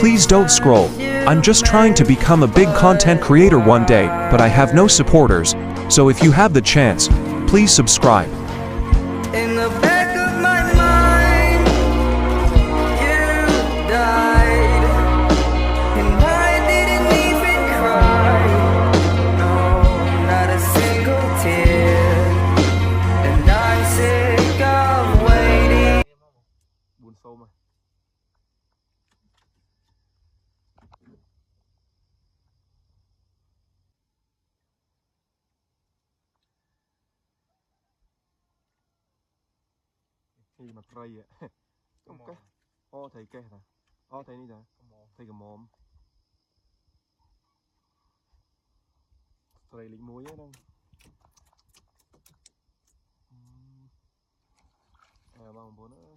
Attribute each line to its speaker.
Speaker 1: Please don't scroll. I'm just trying to become a big content creator one day, but I have no supporters. So if you have the chance, please subscribe.
Speaker 2: In the back of my mind, you died, and I didn't even cry. No, not a single tear, and I'm sick of waiting.
Speaker 3: Buồn sâu mà. Thì mà tray ạ. Ok. O thầy kê hả? O thầy đi hả? Thầy cầm mồm. Tray lính muối á đâu. À bằng bốn nữa.